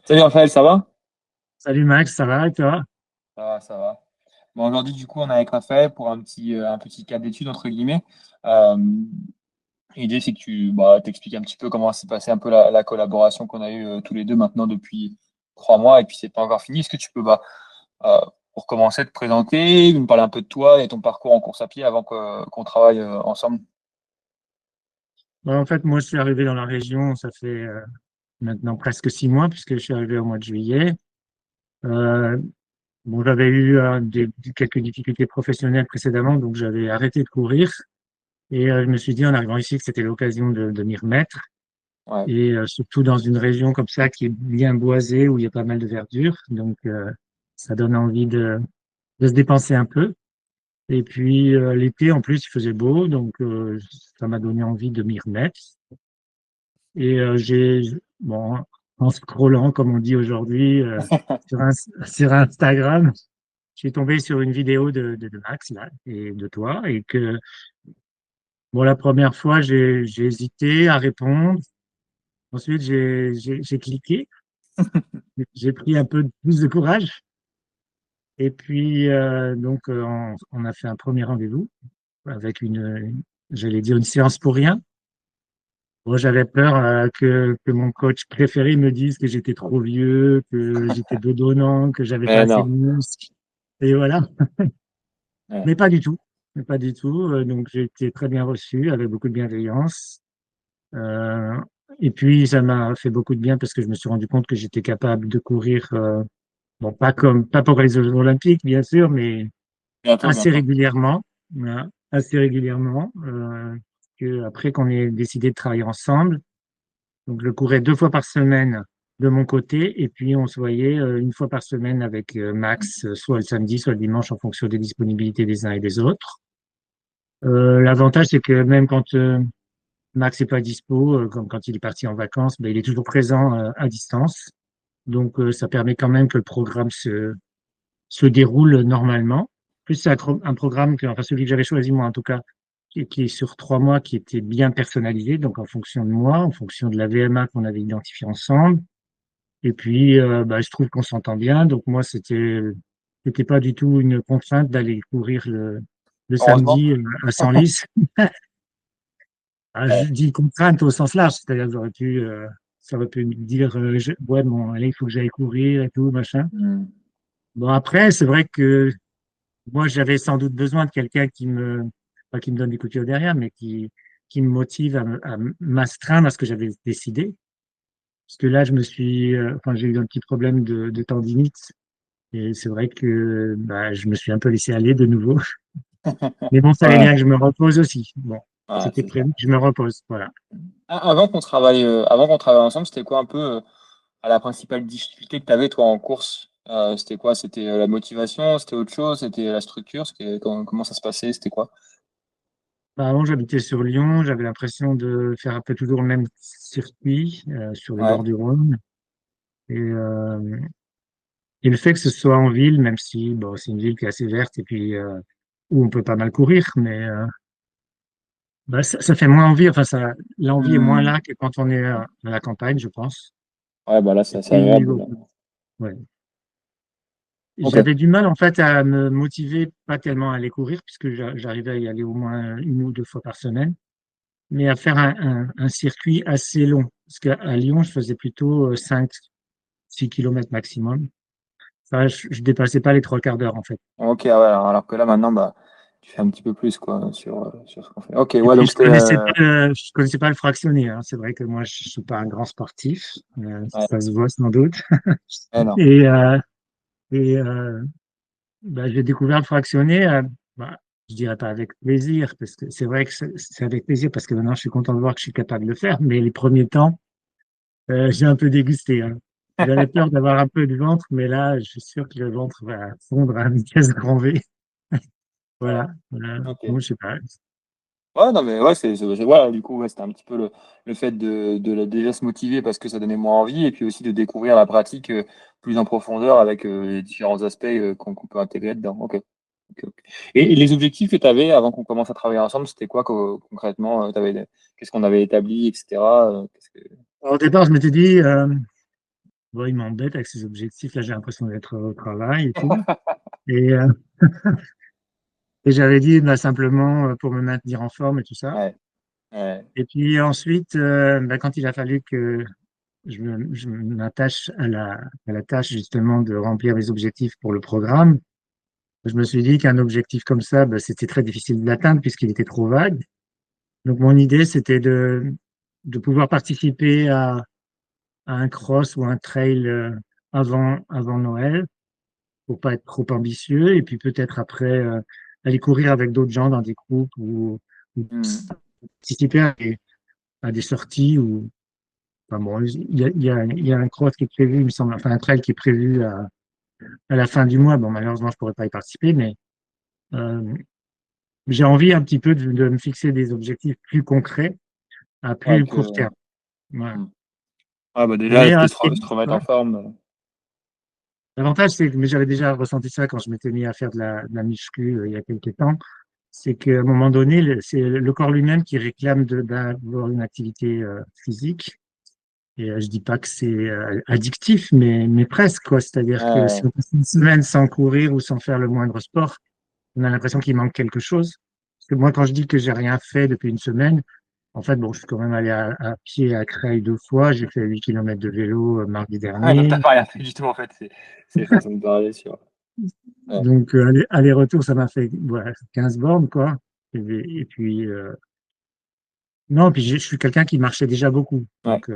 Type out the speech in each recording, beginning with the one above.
Salut Raphaël, ça va? Salut Max, ça va et toi? Ça va, ça va. Bon, aujourd'hui, du coup, on est avec Raphaël pour un petit cas d'étude, entre guillemets. Euh, L'idée, c'est que tu t'expliques un petit peu comment s'est passé un peu la collaboration qu'on a eue tous les deux maintenant depuis 3 mois, et puis c'est pas encore fini. Est-ce que tu peux, euh, pour commencer, te présenter, me parler un peu de toi et ton parcours en course à pied avant qu'on travaille ensemble? En fait, moi, je suis arrivé dans la région, ça fait maintenant presque 6 mois, puisque je suis arrivé au mois de juillet. Euh, bon, j'avais eu quelques difficultés professionnelles précédemment, donc j'avais arrêté de courir. Et je me suis dit, en arrivant ici, que c'était l'occasion de m'y remettre. Ouais. Et surtout dans une région comme ça, qui est bien boisée, où il y a pas mal de verdure. Donc, ça donne envie de se dépenser un peu. Et puis, l'été, en plus, il faisait beau, donc ça m'a donné envie de m'y remettre. Et bon, en scrollant, comme on dit aujourd'hui, sur Instagram, je suis tombé sur une vidéo de Max là, et de toi. Et que, bon, la première fois, j'ai hésité à répondre. Ensuite, j'ai cliqué. J'ai pris un peu plus de courage. Et puis, donc, on a fait un premier rendez-vous avec j'allais dire une séance pour rien. Bon, j'avais peur que mon coach préféré me dise que j'étais trop vieux, que j'étais bedonnant, que j'avais pas Mais assez de non. muscles. Et voilà. Ouais. Mais pas du tout. Mais pas du tout. Donc, j'ai été très bien reçu, avec beaucoup de bienveillance. Euh, et puis, ça m'a fait beaucoup de bien parce que je me suis rendu compte que j'étais capable de courir, bon, pas pour les Jeux Olympiques, bien sûr, mais Bientôt, assez bientôt. régulièrement. Voilà, assez régulièrement. Que après qu'on ait décidé de travailler ensemble. Donc, je courais 2 fois par semaine de mon côté, et puis on se voyait une fois par semaine avec Max, soit le samedi, soit le dimanche, en fonction des disponibilités des uns et des autres. L'avantage, c'est que même quand Max n'est pas dispo, comme quand il est parti en vacances, ben, il est toujours présent à distance. Donc, ça permet quand même que le programme se déroule normalement. Plus, c'est un programme enfin celui que j'avais choisi moi en tout cas, qui est sur 3 mois, qui était bien personnalisé, donc en fonction de moi, en fonction de la VMA qu'on avait identifiée ensemble. Et puis, bah, je trouve qu'on s'entend bien. Donc moi, c'était pas du tout une contrainte d'aller courir le Heureusement. samedi à Senlis. Ah, je Ouais. dis contrainte au sens large, c'est-à-dire que ça aurait pu me dire, ouais, bon, allez, il faut que j'aille courir et tout, machin. Hmm. Bon, après, c'est vrai que moi, j'avais sans doute besoin de quelqu'un pas qui me donne des coups de pied au derrière, mais qui me motive à m'astreindre à ce que j'avais décidé. Parce que là, enfin, j'ai eu un petit problème de tendinite. Et c'est vrai que bah, je me suis un peu laissé aller de nouveau. Mais bon, ça allait Ouais, bien que je me repose aussi. Bon, ouais, c'était c'est ça. prévu que je me repose. Voilà. Avant qu'on travaille ensemble, c'était quoi un peu la principale difficulté que tu avais toi en course? C'était quoi? C'était la motivation? C'était autre chose? C'était la structure? Comment ça se passait? C'était quoi? Bah, avant, j'habitais sur Lyon. J'avais l'impression de faire un peu toujours le même circuit sur les Ouais. bords du Rhône. Et le fait que ce soit en ville, même si bon, c'est une ville qui est assez verte et puis où on peut pas mal courir, mais bah, ça fait moins envie. Enfin, l'envie est moins Hmm. là que quand on est à la campagne, je pense. Ouais, bah là, c'est Et assez puis, agréable. Là. ouais. Ok. J'avais du mal en fait à me motiver, pas tellement à aller courir, puisque j'arrivais à y aller au moins 1 ou 2 fois par semaine, mais à faire un circuit assez long. Parce qu'à Lyon, je faisais plutôt 5, 6 kilomètres maximum. Enfin, je dépassais pas les 3 quarts d'heure en fait. Ok, ouais, alors que là, maintenant, tu fais un petit peu plus, quoi, sur ce qu'on fait. Ok, Et ouais, puis donc c'était. je connaissais pas le fractionné, hein. C'est vrai que moi, je suis pas un grand sportif, Ouais. ça se voit sans doute. Eh non. Et, bah, j'ai découvert le fractionné, bah, je dirais pas avec plaisir, parce que c'est vrai que c'est avec plaisir, parce que maintenant, je suis content de voir que je suis capable de le faire. Mais les premiers temps, j'ai un peu dégusté, hein. J'avais peur d'avoir un peu de ventre, mais là, je suis sûr que le ventre va fondre à vitesse grand V. Ouais. Voilà. Voilà. Ok. Bon, je sais pas. Ouais, non, mais ouais, voilà, du coup, ouais, c'était un petit peu le fait déjà se motiver parce que ça donnait moins envie et puis aussi de découvrir la pratique plus en profondeur avec les différents aspects qu'on peut intégrer dedans. Ok. Ok, ok. Et les objectifs que tu avais avant qu'on commence à travailler ensemble, c'était quoi concrètement? Qu'est-ce qu'on avait établi, etc. Au départ, je m'étais dit, bon, il m'embête avec ses objectifs. Là, j'ai l'impression d'être au travail et tout. Et, et j'avais dit bah, simplement pour me maintenir en forme et tout ça. Ouais, ouais. Et puis ensuite, bah, quand il a fallu que je m'attache à la tâche justement de remplir les objectifs pour le programme, je me suis dit qu'un objectif comme ça, bah, c'était très difficile de l'atteindre puisqu'il était trop vague. Donc mon idée, c'était de pouvoir participer à un cross ou un trail avant Noël pour pas être trop ambitieux et puis peut-être après aller courir avec d'autres gens dans des groupes ou Hmm. participer à des sorties ou enfin bon, il y a un cross qui est prévu, il me semble, enfin un trail qui est prévu à la fin du mois. Bon, malheureusement, je pourrais pas y participer, mais euh, j'ai envie un petit peu de me fixer des objectifs plus concrets à Ouais, plus court terme. Voilà. hmm. Ah, bah déjà, Mais se remettre en ouais, forme. l'avantage, c'est que mais j'avais déjà ressenti ça quand je m'étais mis à faire de la muscu il y a quelques temps, c'est qu'à un moment donné, c'est le corps lui-même qui réclame d'avoir une activité physique. Et je dis pas que c'est addictif, mais presque, quoi. C'est-à-dire que si Ouais, on passe une semaine sans courir ou sans faire le moindre sport, on a l'impression qu'il manque quelque chose. Parce que moi, quand je dis que j'ai rien fait depuis une semaine, en fait, bon, je suis quand même allé à pied à Creil 2 fois. J'ai fait 8 kilomètres de vélo mardi ouais, donc t'as dernier. pas rien fait du tout en fait, c'est façon de parler sur. Ouais, Donc, aller-retour, ça m'a fait voilà, 15 bornes, quoi. Et puis, non, puis je suis quelqu'un qui marchait déjà beaucoup. ouais. Donc,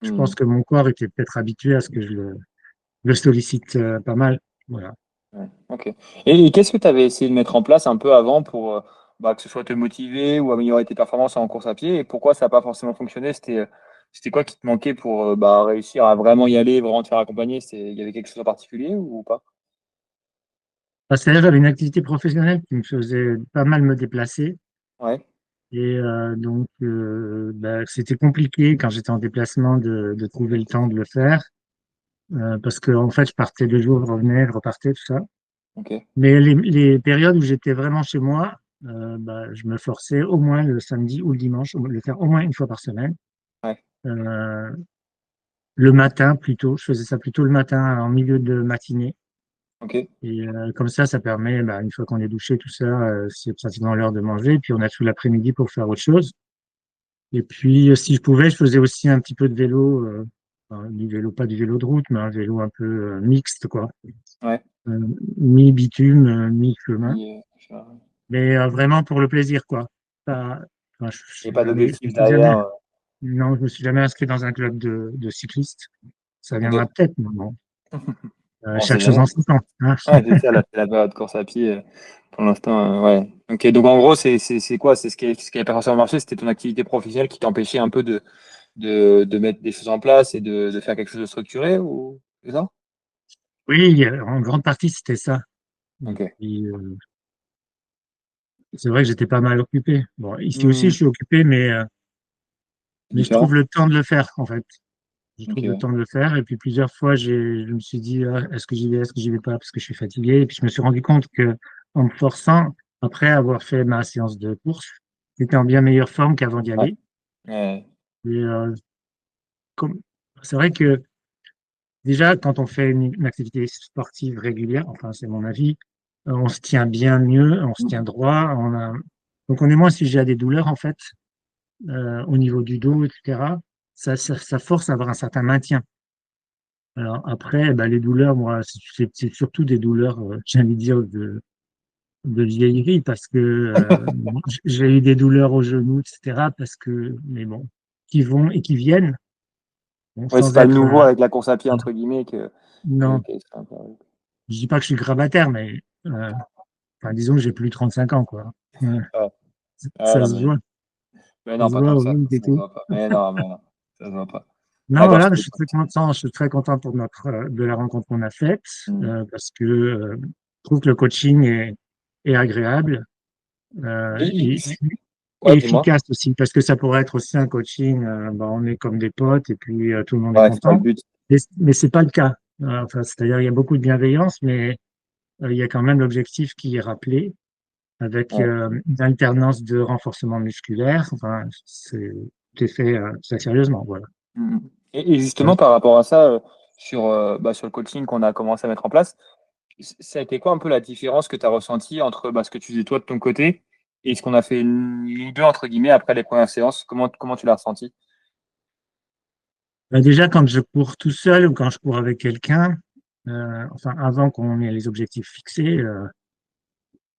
je Hmm. pense que mon corps était peut-être habitué à ce que le sollicite pas mal. Voilà. Ouais, ok. Et qu'est-ce que tu avais essayé de mettre en place un peu avant pour bah, que ce soit te motiver ou améliorer tes performances en course à pied? Et pourquoi ça n'a pas forcément fonctionné? C'était quoi qui te manquait pour bah, réussir à vraiment y aller, vraiment te faire accompagner? Il y avait quelque chose en particulier ou pas? C'est-à-dire, j'avais une activité professionnelle qui me faisait pas mal me déplacer. Ouais, Et donc, bah, c'était compliqué quand j'étais en déplacement de trouver le temps de le faire. Parce que, en fait, je partais 2 jours, je revenais, je repartais, tout ça. ok. Mais les périodes où j'étais vraiment chez moi, bah, je me forçais au moins le samedi ou le dimanche, de le faire au moins une fois par semaine. Ouais, Euh, le matin plutôt, je faisais ça plutôt le matin en milieu de matinée. ok. Et comme ça permet, bah, une fois qu'on est douché, tout ça, c'est pratiquement l'heure de manger. Et puis on a tout l'après-midi pour faire autre chose. Et puis si je pouvais, je faisais aussi un petit peu de vélo, enfin, du vélo, pas du vélo de route, mais un vélo un peu mixte, quoi. Ouais. Euh, mi-bitume, mi-chemin. Mais vraiment pour le plaisir, quoi. Pas, enfin, Et pas je me d'objectif suis jamais, derrière. non, je me suis jamais inscrit dans un club de cyclistes. Ça Ok. viendra peut-être, mais bon. On sait Chaque chose jamais. en son temps, hein. Ouais, c'est ça, la période course à pied, pour l'instant, ouais. Ok, donc en gros, c'est quoi? C'est ce qui n'avait pas forcément marché, c'était ton activité professionnelle qui t'empêchait un peu de mettre des choses en place et de faire quelque chose de structuré ou c'est ça? Oui, en grande partie, c'était ça. Et Ok. puis, c'est vrai que j'étais pas mal occupé. Bon, ici aussi, Hmm, je suis occupé, c'est mais je trouve différent. le temps de le faire, en fait. Je Ok, trouve le ouais. temps de le faire. Et puis, plusieurs fois, je me suis dit, ah, est-ce que j'y vais, est-ce que j'y vais pas, parce que je suis fatigué. Et puis, je me suis rendu compte que, en me forçant, après avoir fait ma séance de course, j'étais en bien meilleure forme qu'avant d'y Ouais. aller. Ouais. Et, comme, c'est vrai que, déjà, quand on fait une activité sportive régulière, enfin, c'est mon avis, on se tient bien mieux, on se tient droit, donc on est moins sujet à des douleurs, en fait, au niveau du dos, etc. Ça force à avoir un certain maintien. Alors après, bah, les douleurs, moi, c'est surtout des douleurs, j'ai envie de dire, de vieillerie, parce que bon, j'ai eu des douleurs au genou, etc. Parce que, mais bon, qui vont et qui viennent, bon, Ouais, c'est sans pas le être, nouveau avec la course à pied, entre guillemets, non, c'est un peu- je dis pas que je suis grabataire, mais enfin, disons que j'ai plus de 35 ans, quoi. Ouais, Ouais. Ah, ça non, se voit, mais ça non, se pas voit tant que au ça, look et ça se tout. voit pas. Mais non, ça se voit pas. Non, D'accord, voilà, je suis très content pour de la rencontre qu'on a faite, hmm. parce que je trouve que le coaching est agréable, Et, et ouais, dis-moi. efficace aussi, parce que ça pourrait être aussi un coaching, bah, on est comme des potes et puis tout le monde est Ouais, c'est pas le content, but. mais c'est pas le cas. Enfin, c'est-à-dire il y a beaucoup de bienveillance, mais il y a quand même l'objectif qui est rappelé avec Ouais. une alternance de renforcement musculaire. Enfin, c'est fait très sérieusement, voilà. Hmm. Et justement, par rapport à ça, sur le coaching qu'on a commencé à mettre en place. Ça a été quoi un peu la différence que tu as ressentie entre ce que tu faisais toi de ton côté et ce qu'on a fait nous deux, entre guillemets, après les premières séances? Comment tu l'as ressenti? Bah, déjà, quand je cours tout seul ou quand je cours avec quelqu'un, enfin, avant qu'on ait les objectifs fixés,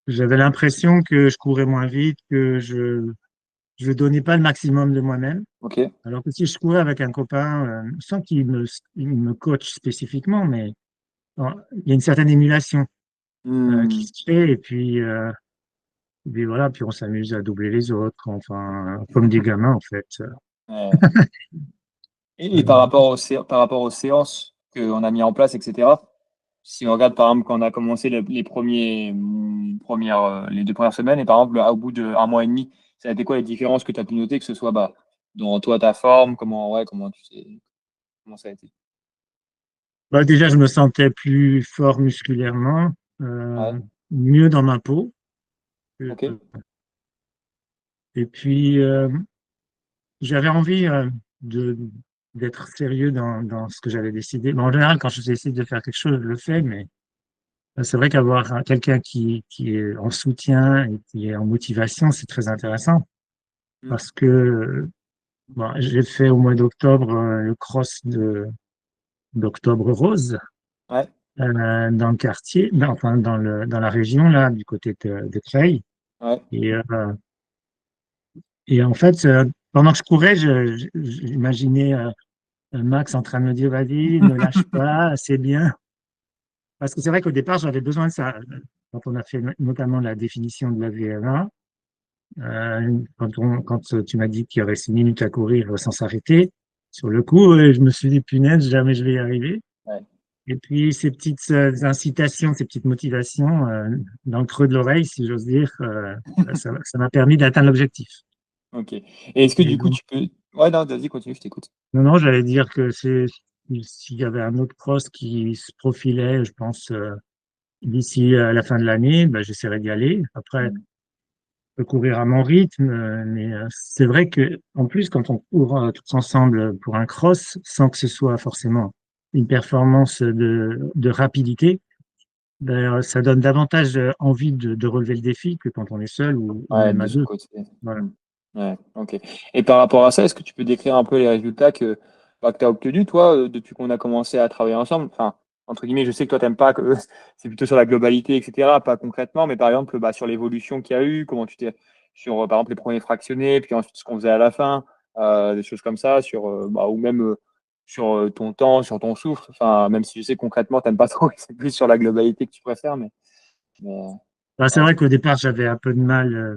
j'avais l'impression que je courais moins vite, que je donnais pas le maximum de moi-même. Ok. Alors que si je courais avec un copain, sans il me coach spécifiquement, mais il y a une certaine émulation qui Hmm. se crée et puis voilà, puis on s'amuse à doubler les autres, enfin, comme des gamins en fait. Ouais. Et Euh, par rapport aux séances qu'on a mis en place, etc., si on regarde par exemple quand on a commencé les 2 premières semaines, et par exemple au bout d'un mois et demi, ça a été quoi les différences que tu as pu noter, que ce soit dans toi, ta forme, comment tu sais, comment ça a été? Bah, déjà, je me sentais plus fort musculairement, Ouais, mieux dans ma peau. Euh, ok. Et puis, j'avais envie de d'être sérieux dans ce que j'avais décidé. Mais en général, quand je décide de faire quelque chose, je le fais, mais c'est vrai qu'avoir quelqu'un qui est en soutien et qui est en motivation, c'est très intéressant Hmm. parce que bon, j'ai fait au mois d'octobre le cross d'Octobre Rose Ouais, dans le quartier, enfin dans la région là, du côté de Creil. ouais. Et, et en fait, pendant que je courais, j'imaginais Max en train de me dire, vas-y, ne lâche pas, c'est bien. Parce que c'est vrai qu'au départ, j'avais besoin de ça. Quand on a fait notamment la définition de la VMA, quand tu m'as dit qu'il y aurait 6 minutes à courir sans s'arrêter, sur le coup, je me suis dit, punaise, jamais je vais y arriver. Ouais. Et puis, ces petites incitations, ces petites motivations, dans le creux de l'oreille, si j'ose dire, ça m'a permis d'atteindre l'objectif. Ok. Et est-ce que Et du coup donc, tu peux. Ouais, non, vas-y, continue, je t'écoute. non, non, j'allais dire que s'il y avait un autre cross qui se profilait, je pense, d'ici à la fin de l'année, ben, j'essaierai d'y aller. Après, Hmm. je peux courir à mon rythme, mais c'est vrai que, en plus, quand on court tous ensemble pour un cross, sans que ce soit forcément une performance de rapidité, ben, ça donne davantage envie de relever le défi que quand on est seul ou Ouais, même de à son deux. côté. Voilà. Hmm. Ouais, ok. Et par rapport à ça, est-ce que tu peux décrire un peu les résultats que tu as obtenus, toi, depuis qu'on a commencé à travailler ensemble? Enfin, entre guillemets, je sais que toi, t'aimes pas que c'est plutôt sur la globalité, etc., pas concrètement, mais par exemple, sur l'évolution qu'il y a eu, comment tu t'es sur, par exemple, les premiers fractionnés, puis ensuite ce qu'on faisait à la fin, des choses comme ça, ou même sur ton temps, sur ton souffle. Enfin, même si je sais concrètement, t'aimes pas trop, c'est plus sur la globalité que tu préfères, mais, Ben, c'est voilà. vrai qu'au départ, j'avais un peu de mal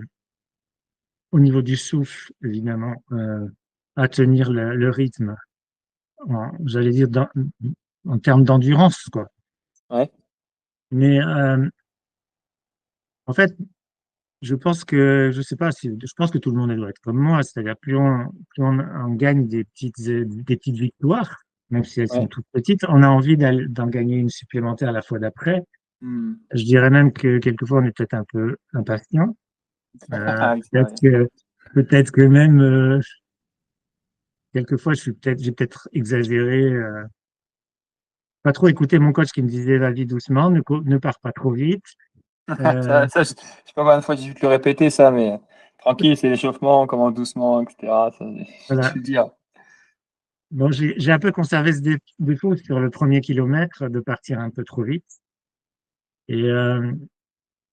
au niveau du souffle, évidemment, à tenir le rythme, j'allais dire, en termes d'endurance, quoi. Ouais, Mais en fait, je pense que, je sais pas, je pense que tout le monde doit être comme moi, c'est-à-dire plus on gagne des petites victoires, même si elles sont ouais. toutes petites, on a envie d'en gagner une supplémentaire la fois d'après. Hmm. Je dirais même que quelquefois on est peut-être un peu impatient. Ah oui, c'est Peut-être vrai. que, peut-être que même quelquefois j'ai peut-être exagéré. Pas trop écouter mon coach qui me disait vas-y doucement, ne pars pas trop vite. Euh, Je sais pas combien de fois j'ai dû te le répéter, ça, mais tranquille, c'est l'échauffement, on commence doucement, etc. Ça, j'ai dû voilà. le dire. Bon, j'ai un peu conservé ce défaut sur le premier kilomètre de partir un peu trop vite. Et,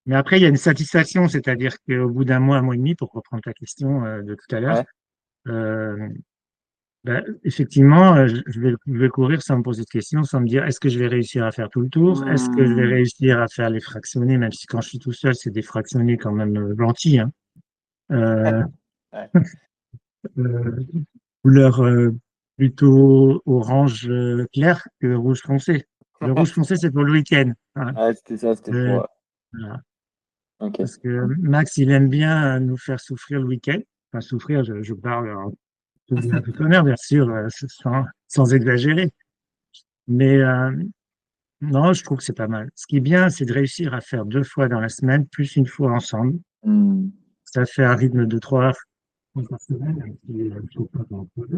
mais après, il y a une satisfaction, c'est-à-dire qu'au bout d'un mois et demi, pour reprendre ta question de tout à l'heure, Ouais. euh, ben, effectivement, je vais courir sans me poser de questions, sans me dire est-ce que je vais réussir à faire tout le tour? Est-ce que je vais Hmm. réussir à faire les fractionnés, même si quand je suis tout seul, c'est des fractionnés quand même gentils, hein. Euh, Ouais. euh, Couleur plutôt orange clair que rouge foncé. Le rouge foncé, c'est pour le week-end, hein. Ouais, c'était ça, c'était Euh, pour. voilà. Ok. Parce que Max, il aime bien nous faire souffrir le week-end. Enfin, souffrir, je parle en tout honneur, bien sûr, sans exagérer. Mais non, je trouve que c'est pas mal. Ce qui est bien, c'est de réussir à faire 2 fois dans la semaine, plus une fois ensemble. Hmm. Ça fait un rythme de 3 heures par semaine, même si, je trouve pas grand chose.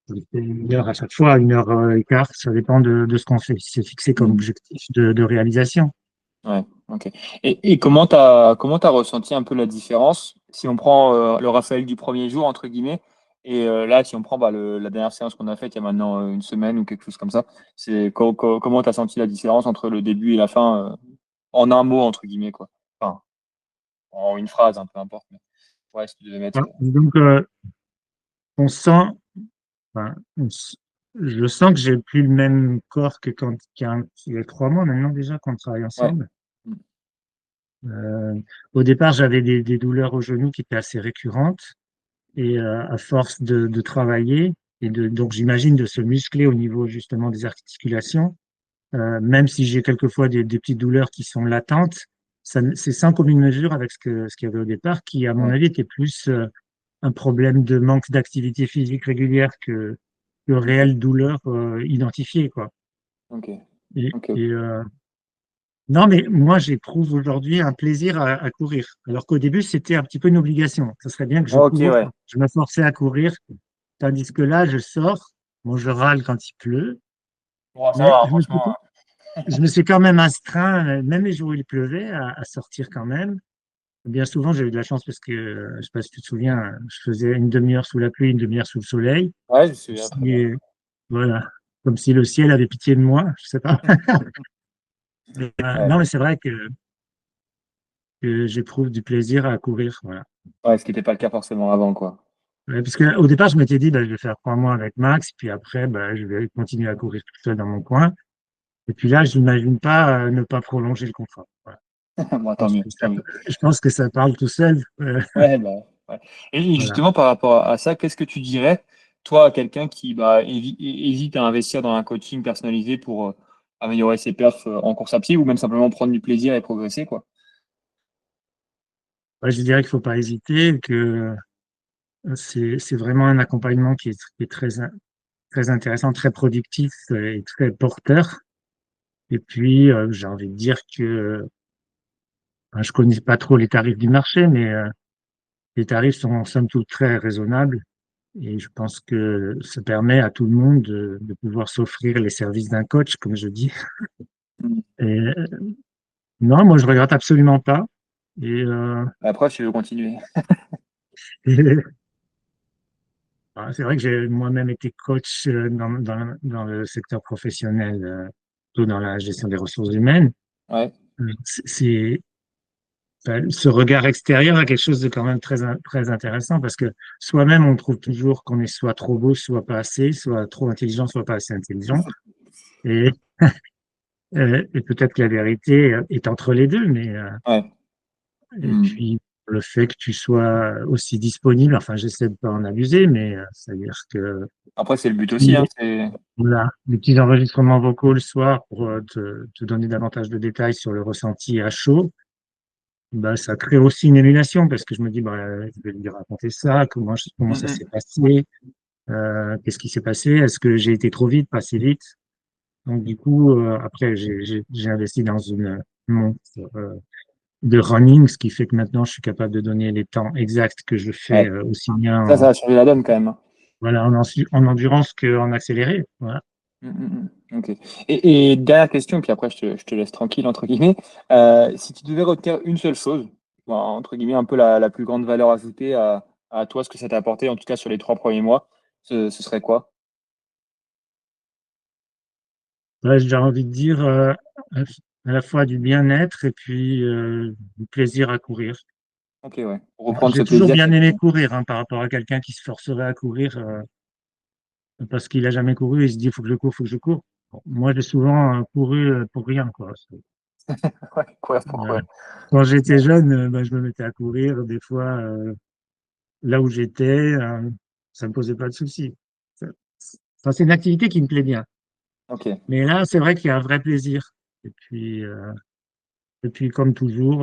Je fais 1 heure à chaque fois, 1 heure et quart, ça dépend de ce qu'on s'est fixé comme Mm. objectif de réalisation. Ouais, ok. Et comment t'as ressenti un peu la différence si on prend le Raphaël du premier jour, entre guillemets, et là, si on prend bah, la dernière séance qu'on a faite il y a maintenant une semaine ou quelque chose comme ça, comment t'as senti la différence entre le début et la fin en un mot, entre guillemets, quoi. Enfin, en une phrase, hein, peu importe. Mais, ouais, si tu devais Ah, mettre. donc, on sent, enfin, je sens que j'ai plus le même corps que il y a 3 mois maintenant déjà qu'on travaille Ouais. ensemble. Mm. Euh, Au départ, j'avais des douleurs au genou qui étaient assez récurrentes et à force de travailler donc j'imagine de se muscler au niveau justement des articulations, même si j'ai quelquefois des petites douleurs qui sont latentes, c'est sans commune mesure avec ce qu'il y avait au départ, qui à mon Ouais. avis était plus un problème de manque d'activité physique régulière que Mhm. réelle douleur identifiée, quoi. Ok. Et, Ok. et, non, mais moi, j'éprouve aujourd'hui un plaisir à courir. Alors qu'au début, c'était un petit peu une obligation. Ça serait bien que je Ok, cours. ouais. Je me forçais à courir. Tandis que là, je sors. Bon, je râle quand il pleut. Bon, ça Mais va, franchement. je me suis quand même astreint, même les jours où il pleuvait, à sortir quand même. Bien souvent, j'ai eu de la chance parce que, je sais pas si tu te souviens, je faisais une demi-heure sous la pluie, une demi-heure sous le soleil. Ouais, je me Comme souviens très bien. si, voilà. Comme si le ciel avait pitié de moi. Je sais pas. Ouais. Non, mais c'est vrai que j'éprouve du plaisir à courir. Voilà. Ouais, ce qui n'était pas le cas forcément avant, quoi. Ouais, parce que au départ, je m'étais dit, bah, je vais faire 3 mois avec Max, puis après, bah, je vais continuer à courir tout seul dans mon coin. Et puis là, je n'imagine pas ne pas prolonger le contrat. Voilà. Bon, Je tant pense mieux, que tant ça, mieux. je pense que ça parle tout seul. Ouais, bah, ouais. Et Voilà. justement, par rapport à ça, qu'est-ce que tu dirais, toi, à quelqu'un qui bah, hésite à investir dans un coaching personnalisé pour améliorer ses perfs en course à pied ou même simplement prendre du plaisir et progresser, quoi? Ouais, je dirais qu'il faut pas hésiter, que c'est vraiment un accompagnement qui est très intéressant, très productif et très porteur. Et puis, j'ai envie de dire que je connais pas trop les tarifs du marché, mais les tarifs sont en somme toute très raisonnables. Et je pense que ça permet à tout le monde de pouvoir s'offrir les services d'un coach, comme je dis. Mm. Et non, moi, je regrette absolument pas. Et, Après, si tu veux continuer. c'est vrai que j'ai moi-même été coach dans le secteur professionnel, plutôt dans la gestion des ressources humaines. Ouais. C'est, enfin, ce regard extérieur a quelque chose de quand même très intéressant parce que soi-même, on trouve toujours qu'on est soit trop beau, soit pas assez, soit trop intelligent, soit pas assez intelligent. Et, et peut-être que la vérité est entre les deux, mais Ouais. et Mm. puis le fait que tu sois aussi disponible, enfin, j'essaie de pas en abuser, mais c'est-à-dire que Après, c'est le but aussi, hein. C'est... voilà, des petits enregistrements vocaux le soir pour te donner davantage de détails sur le ressenti à chaud, bah, ça crée aussi une émulation parce que je me dis, bah, je vais lui raconter ça, comment Mm, ça s'est mm. passé, qu'est-ce qui s'est passé, est-ce que j'ai été trop vite, pas assez vite. Donc, du coup, après, j'ai investi dans une montre de running, ce qui fait que maintenant, je suis capable de donner les temps exacts que je fais Ouais. aussi bien Ça va changer la donne quand même, hein. voilà, en endurance qu'en accéléré. Voilà. Mm, mm, mm. Ok. Et dernière question, puis après je te laisse tranquille, entre guillemets. Si tu devais retenir une seule chose, bon, entre guillemets, un peu la plus grande valeur ajoutée à toi, ce que ça t'a apporté, en tout cas sur les 3 premiers mois, ce serait quoi? Ouais, j'ai envie de dire à la fois du bien-être et puis du plaisir à courir. Ok, ouais. Pour reprendre ce J'ai toujours plaisir bien qui aimé était. courir par rapport à quelqu'un qui se forcerait à courir parce qu'il a jamais couru et il se dit il faut que je cours, faut que je cours. Bon, moi, j'ai souvent couru pour rien, quoi. Ouais, courir pour Euh, courir. Quand j'étais jeune, je me mettais à courir des fois là où j'étais, ça me posait pas de soucis. Ça- c'est une activité qui me plaît bien. Ok. Mais là, c'est vrai qu'il y a un vrai plaisir. Et puis, comme toujours,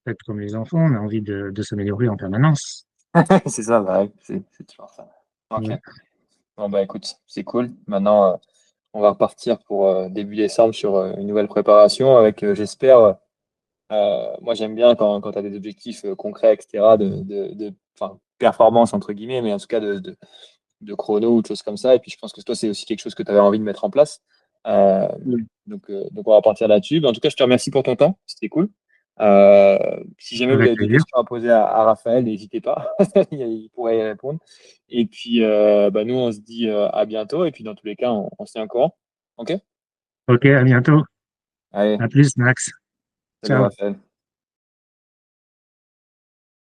peut-être comme les enfants, on a envie de s'améliorer en permanence. C'est ça, bah, ouais, c'est toujours ça. Ok. Ouais. Bon, bah écoute, c'est cool. Maintenant, on va repartir pour début décembre sur une nouvelle préparation avec, j'espère. Moi, j'aime bien quand tu as des objectifs concrets, etc., enfin, performance, entre guillemets, mais en tout cas de chrono ou de choses comme ça. Et puis je pense que toi, c'est aussi quelque chose que tu avais envie de mettre en place. Euh, Oui, donc on va partir là-dessus. Mais en tout cas, je te remercie pour ton temps. C'était cool. Si jamais vous avec avez des plaisir. questions à poser à Raphaël, n'hésitez pas. Il pourrait y répondre. Et puis, bah, nous, on se dit à bientôt. Et puis, dans tous les cas, on se tient au courant. OK? Ok, à bientôt. Allez, À plus, Max. salut Ciao. Raphaël.